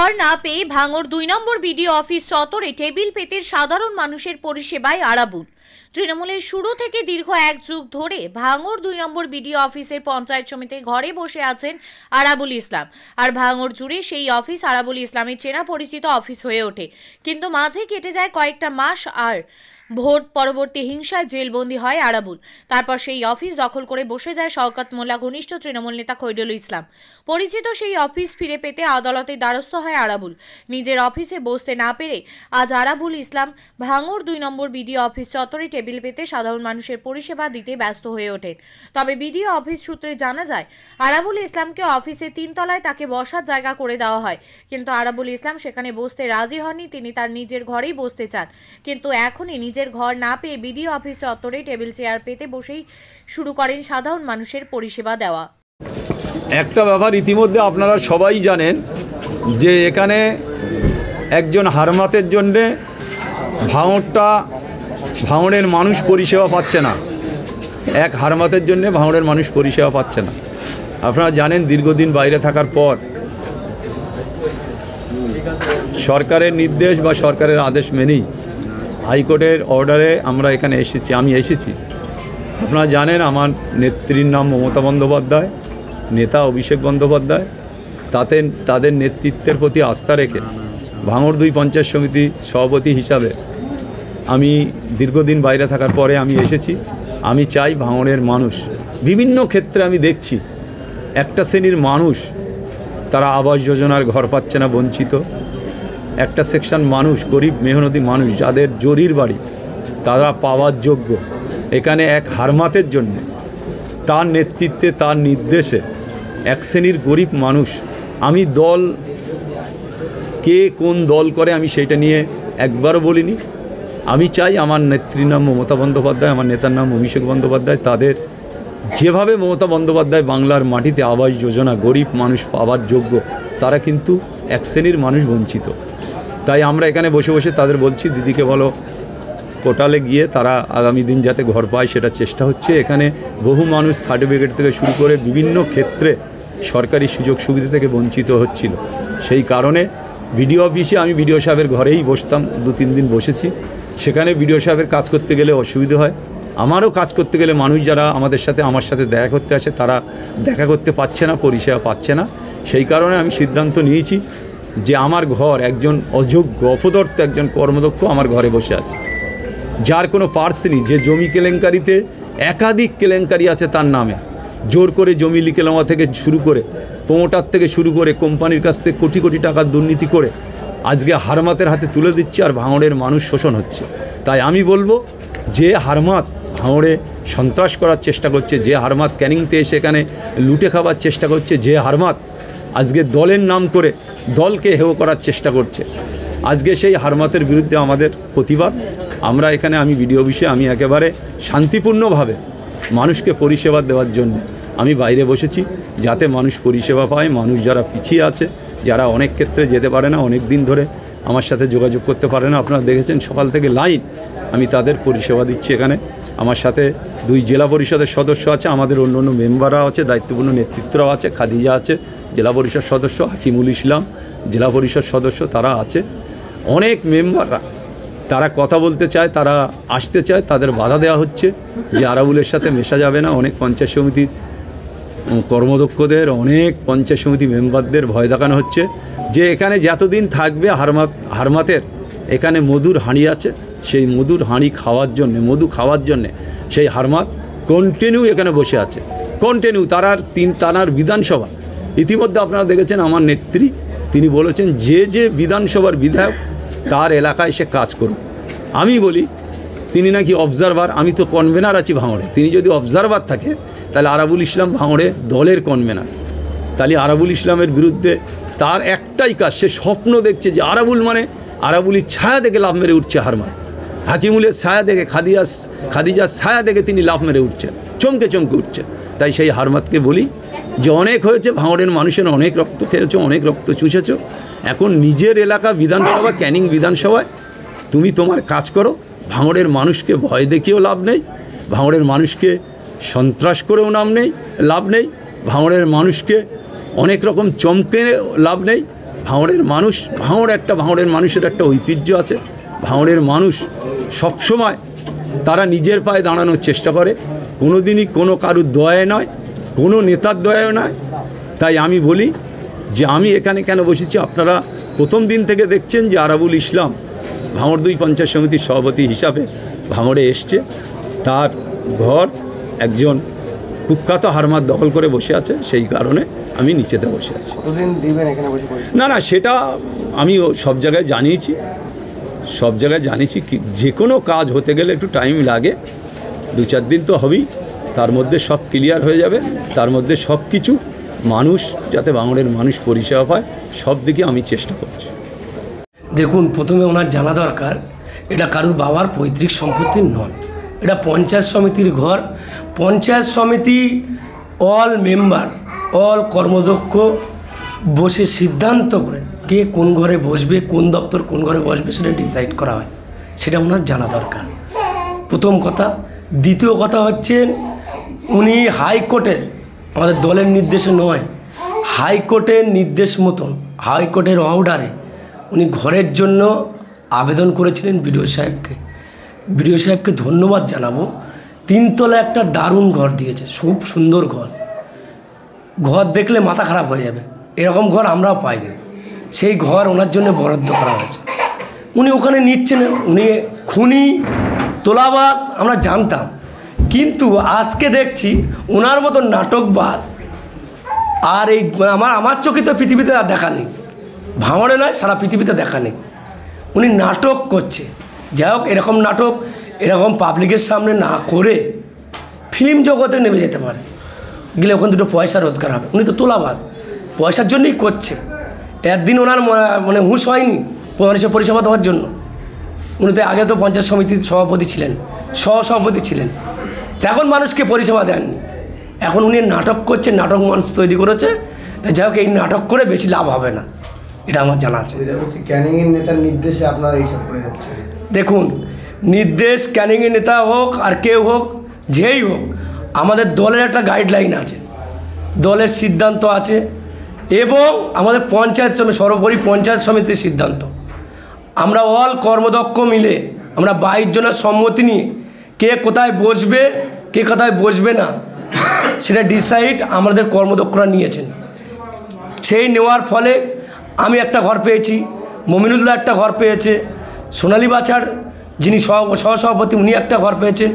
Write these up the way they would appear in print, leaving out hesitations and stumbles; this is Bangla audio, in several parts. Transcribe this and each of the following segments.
ঘর না পেয়ে ভাঙড় ২ নম্বর বিডিও অফিস চত্বরে টেবিল পেতে সাধারণ মানুষের পরিষেবায় আরাবুল। তৃণমূলের শুরু থেকে দীর্ঘ এক যুগ ধরে ভাঙড় ২ নম্বর বিডিও অফিসের পঞ্চায়েত সমিতির ঘরে বসে আছেন আরাবুল ইসলাম। আর ভাঙড় জুড়ে সেই অফিস আরাবুল ইসলামের চেনা পরিচিত অফিস হয়ে ওঠে। কিন্তু মাঝে কেটে যায় কয়েকটা মাস, আর ভোট পরবর্তী হিংসায় জেলবন্দি হয় আরাবুল। তারপর সেই অফিস দখল করে বসে যায় শওকত মোল্লা ঘনিষ্ঠ তৃণমূল নেতা খৈরুল ইসলাম। পরিচিত সেই অফিস ফিরে পেতে আদালতে দ্বারস্থ হয় আরাবুল। নিজের অফিসে বসতে না পেরে আজ আরাবুল ইসলাম ভাঙড় ২ নম্বর বিডিও অফিস চত্বরে টেবিল পেতে সাধারণ মানুষের পরিষেবা দিতে ব্যস্ত হয়ে ওঠেন। তবে বিডিও অফিস সূত্রে জানা যায়, আরাবুল ইসলামকে অফিসে ৩ তলায় তাকে বসার জায়গা করে দেওয়া হয়, কিন্তু আরাবুল ইসলাম সেখানে বসতে রাজি হননি। তিনি তার নিজের ঘরেই বসতে চান, কিন্তু এখনই নিজের ঘর না পেয়ে বিডিও অফিস চত্বরে টেবিল চেয়ার পেতে বসেই শুরু করেন সাধারণ মানুষের পরিষেবা দেওয়া। একটা ব্যাপার ইতিমধ্যে আপনারা সবাই জানেন যে এখানে একজন হারমাতের জন্যে ভাঙড়ের মানুষ পরিষেবা পাচ্ছে না। এক হারমাতের জন্যে ভাঙড়ের মানুষ পরিষেবা পাচ্ছে না। আপনারা জানেন দীর্ঘদিন বাইরে থাকার পর সরকারের নির্দেশ বা সরকারের আদেশ মেনেই হাইকোর্টের অর্ডারে আমরা এখানে আমি এসেছি। আপনারা জানেন আমার নেত্রীর নাম মমতা বন্দ্যোপাধ্যায়, নেতা অভিষেক বন্দ্যোপাধ্যায়। তাদের নেতৃত্বের প্রতি আস্থা রেখে ভাঙড় ২ পঞ্চায়েত সমিতি সভাপতি হিসাবে আমি দীর্ঘদিন বাইরে থাকার পরে আমি এসেছি। আমি চাই ভাঙড়ের মানুষ, বিভিন্ন ক্ষেত্রে আমি দেখছি একটা শ্রেণীর মানুষ তারা আবাস যোজনার ঘর পাচ্ছে না, বঞ্চিত। একটা সেকশন মানুষ, গরিব মেহনতি মানুষ যাদের জরির বাড়ি, তারা পাওয়ার যোগ্য। এখানে এক হারমাতের জন্য তার নেতৃত্বে তার নির্দেশে এক শ্রেণীর গরিব মানুষ, আমি দল কে কোন দল করে আমি সেইটা নিয়ে একবারও বলিনি। আমি চাই আমার নেত্রীর নাম মমতা বন্দ্যোপাধ্যায়, আমার নেতার নাম অভিষেক বন্দ্যোপাধ্যায়, তাদের যেভাবে মমতা বন্দ্যোপাধ্যায় বাংলার মাটিতে আবাস যোজনা গরিব মানুষ পাওয়ার যোগ্য, তারা কিন্তু এক শ্রেণীর মানুষ বঞ্চিত। তাই আমরা এখানে বসে বসে তাদের বলছি, দিদিকে বলো পোর্টালে গিয়ে তারা আগামী দিন যাতে ঘর পায় সেটা চেষ্টা হচ্ছে। এখানে বহু মানুষ সার্টিফিকেট থেকে শুরু করে বিভিন্ন ক্ষেত্রে সরকারি সুযোগ সুবিধা থেকে বঞ্চিত হচ্ছিল। সেই কারণে বিডিও অফিসে আমি বিডিও সাহেবের ঘরেই বসতাম, ২-৩ দিন বসেছি। সেখানে বিডিও সাহেবের কাজ করতে গেলে অসুবিধা হয়, আমারও কাজ করতে গেলে মানুষ যারা আমার সাথে দেখা করতে আসে তারা দেখা করতে পারছে না, পরিষেবা পাচ্ছে না। সেই কারণে আমি সিদ্ধান্ত নিয়েছি যে আমার ঘর একজন অযোগ্য অপদর্থ একজন কর্মদক্ষ আমার ঘরে বসে আছে, যার কোনো পার্স নেই, যে জমি কেলেঙ্কারিতে একাধিক কেলেঙ্কারি আছে তার নামে, জোর করে জমি লিখে নেওয়া থেকে শুরু করে প্রমোটার থেকে শুরু করে কোম্পানির কাছ থেকে কোটি কোটি টাকার দুর্নীতি করে আজকে হারমাতের হাতে তুলে দিচ্ছে, আর ভাঙড়ের মানুষ শোষণ হচ্ছে। তাই আমি বলবো, যে হারমাত ভাঙড়ে সন্ত্রাস করার চেষ্টা করছে, যে হারমাত ক্যানিংতে এসে এখানে লুটে খাবার চেষ্টা করছে, যে হারমাত আজকে দলের নাম করে দলকে হেয় করার চেষ্টা করছে, আজকে সেই হারমাতের বিরুদ্ধে আমাদের প্রতিবাদ। আমরা এখানে আমি বিডিও অফিসে আমি একেবারে শান্তিপূর্ণভাবে মানুষকে পরিষেবা দেওয়ার জন্য আমি বাইরে বসেছি, যাতে মানুষ পরিষেবা পায়। মানুষ যারা পিছিয়ে আছে, যারা অনেক ক্ষেত্রে যেতে পারে না, অনেক দিন ধরে আমার সাথে যোগাযোগ করতে পারে না, আপনারা দেখেছেন সকাল থেকে লাইন, আমি তাদের পরিষেবা দিচ্ছি। এখানে আমার সাথে 2 জেলা পরিষদের সদস্য আছে, আমাদের অন্য অন্য মেম্বাররা আছে, দায়িত্বপূর্ণ নেতৃত্বরাও আছে। খাদিজা আছে জেলা পরিষদ সদস্য, হাকিমুল ইসলাম জেলা পরিষদ সদস্য, তারা আছে। অনেক মেম্বাররা তারা কথা বলতে চায়, তারা আসতে চায়, তাদের বাধা দেওয়া হচ্ছে যে আরাবুলের সাথে মেশা যাবে না। অনেক পঞ্চায়েত সমিতির কর্মদক্ষদের, অনেক পঞ্চায়েত সমিতি মেম্বারদের ভয় দেখানো হচ্ছে যে এখানে যতদিন থাকবে হারমাতের এখানে মধুর হাঁড়ি আছে, সেই মধুর হাঁড়ি খাওয়ার জন্যে, মধু খাওয়ার জন্যে সেই হারমাত কন্টিনিউ এখানে বসে আছে, কন্টিনিউ। তারার 3 টানার বিধানসভা ইতিমধ্যে আপনারা দেখেছেন, আমার নেত্রী তিনি বলেছেন যে বিধানসভার বিধায়ক তার এলাকায় সে কাজ করুন। আমি বলি তিনি নাকি অবজারভার, আমি তো কনভেনার আছি ভাঙড়ে। তিনি যদি অবজারভার থাকে তাহলে আরাবুল ইসলাম ভাঙড়ে দলের কনভেনার। তাহলে আরাবুল ইসলামের বিরুদ্ধে তার একটাই কাজ, সে স্বপ্ন দেখছে যে আরাবুলির ছায়া দেখে লাভ মেরে উঠছে হারমাত, হাকিমুলের ছায়া দেখে, খাদিজার ছায়া দেখে তিনি লাভ মেরে উঠছেন, চমকে উঠছেন। তাই সেই হারমাতকে বলি যে অনেক হয়েছে, ভাঙড়ের মানুষের অনেক রক্ত খেয়েছো, অনেক রক্ত চুষেছো। এখন নিজের এলাকা বিধানসভা, ক্যানিং বিধানসভায় তুমি তোমার কাজ করো। ভাঙড়ের মানুষকে ভয় দেখিয়েও লাভ নেই, ভাঙড়ের মানুষকে সন্ত্রাস করেও লাভ নেই, ভাঙড়ের মানুষকে অনেক রকম চমকে লাভ নেই। ভাঙড়ের মানুষ, ভাঙড়ের মানুষের একটা ঐতিহ্য আছে। ভাঙড়ের মানুষ সবসময় তারা নিজের পায়ে দাঁড়ানোর চেষ্টা করে, কোনো দিনই কোনো কারুর দয়ায় নয়, কোনো নেতার দয়ায় নয়। তাই আমি বলি যে আমি এখানে কেন বসেছি, আপনারা প্রথম দিন থেকে দেখছেন যে আরাবুল ইসলাম ভাঙড় 2 পঞ্চায়েত সমিতির সভাপতি হিসাবে ভাঙড়ে এসছে। তার ঘর একজন কুখ্যাত হারমাত দখল করে বসে আছে, সেই কারণে আমি নিচেতে বসে আছি। কতদিন দিবেন এখানে বসে? না সেটা আমি সব জায়গায় জানিয়েছি, যে কোনো কাজ হতে গেলে একটু টাইম লাগে, 2-4 দিন তো হবেই, তার মধ্যে সব ক্লিয়ার হয়ে যাবে। তার মধ্যে সব কিছু মানুষ যাতে ভাঙড়ের মানুষ পরিষেবা পায়, সব দিকে আমি চেষ্টা করছি। দেখুন, প্রথমে ওনার জানা দরকার এটা কারুর বাবার পৈতৃক সম্পত্তির নয়, এটা পঞ্চায়েত সমিতির ঘর। পঞ্চায়েত সমিতি অল মেম্বার, অল কর্মদক্ষ বসে সিদ্ধান্ত করে কে কোন ঘরে বসবে, কোন দপ্তর কোন ঘরে বসবে সেটা ডিসাইড করা হয়, সেটা ওনার জানা দরকার, প্রথম কথা। দ্বিতীয় কথা হচ্ছে উনি হাইকোর্টের, আমাদের দলের নির্দেশে নয়, হাইকোর্টের নির্দেশ মতন, হাইকোর্টের অর্ডারে উনি ঘরের জন্য আবেদন করেছিলেন বিডিও সাহেবকে। বিডিও সাহেবকে ধন্যবাদ জানাবো। 3 তলা একটা দারুণ ঘর দিয়েছে, খুব সুন্দর ঘর। ঘর দেখলে মাথা খারাপ হয়ে যাবে, এরকম ঘর আমরাও পাইনি। সেই ঘর ওনার জন্য বরাদ্দ করা হয়েছে। উনি ওখানে নিচ্ছেন, উনি খুনি তোলাবাজ আমরা জানতাম, কিন্তু আজকে দেখছি ওনার মতো নাটকবাজ আর এই আমার চোখে তো পৃথিবীতে আর দেখা নেই, ভাঙড়ে নয় সারা পৃথিবীতে দেখা নেই। উনি নাটক করছে। যাই হোক, এরকম নাটক এরকম পাবলিকের সামনে না করে ফিল্ম জগতে নেমে যেতে পারে, গেলে ওখানে 2 পয়সা রোজগার হবে। উনি তো তোলাবাজ, পয়সার জন্যই করছে। একদিন ওনার মানে হুঁশ হয়নি মানুষের পরিষেবা দেওয়ার জন্য। উনি তো আগে তো পঞ্চায়েত সমিতির সভাপতি ছিলেন, সহসভাপতি ছিলেন, এখন মানুষকে পরিষেবা দেননি। এখন উনি নাটক করছে, নাটক মঞ্চ তৈরি করেছে। তাই যাই হোক, এই নাটক করে বেশি লাভ হবে না, এটা আমার জানা আছে। ক্যানিংয়ের নেতার নির্দেশে আপনারা এইসব করে যাচ্ছেন? দেখুন, নির্দেশ ক্যানিংয়ের নেতা হোক আর কেউ হোক, যেই হোক, আমাদের দলের একটা গাইডলাইন আছে, দলের সিদ্ধান্ত আছে, এবং আমাদের পঞ্চায়েত সমিতি, সর্বোপরি পঞ্চায়েত সমিতির সিদ্ধান্ত। আমরা অল কর্মদক্ষ মিলে আমরা 22 জনের সম্মতি নিয়ে কে কোথায় বসবে, কে কোথায় বসবে না, সেটা ডিসাইড আমাদের কর্মদক্ষরা নিয়েছেন। সেই নেওয়ার ফলে আমি একটা ঘর পেয়েছি, মমিনুল্লাহ একটা ঘর পেয়েছে, সোনালী বাছার যিনি সহসভাপতি উনি একটা ঘর পেয়েছেন,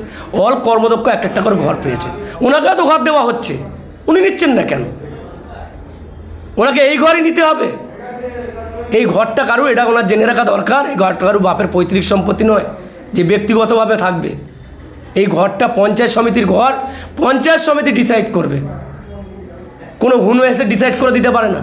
অল কর্মদক্ষ একটা করে ঘর পেয়েছেন। ওনাকে তো ঘর দেওয়া হচ্ছে, উনি নিচ্ছেন না কেন? ওনাকে এই ঘরই নিতে হবে। এই ঘরটা কারো, এটা ওনার জেনে রাখা দরকার, এই ঘরটা কারো বাপের পৈতৃক সম্পত্তি নয় যে ব্যক্তিগতভাবে থাকবে। এই ঘরটা পঞ্চায়েত সমিতির ঘর, পঞ্চায়েত সমিতি ডিসাইড করবে, কোনো হুনো এসে ডিসাইড করে দিতে পারে না।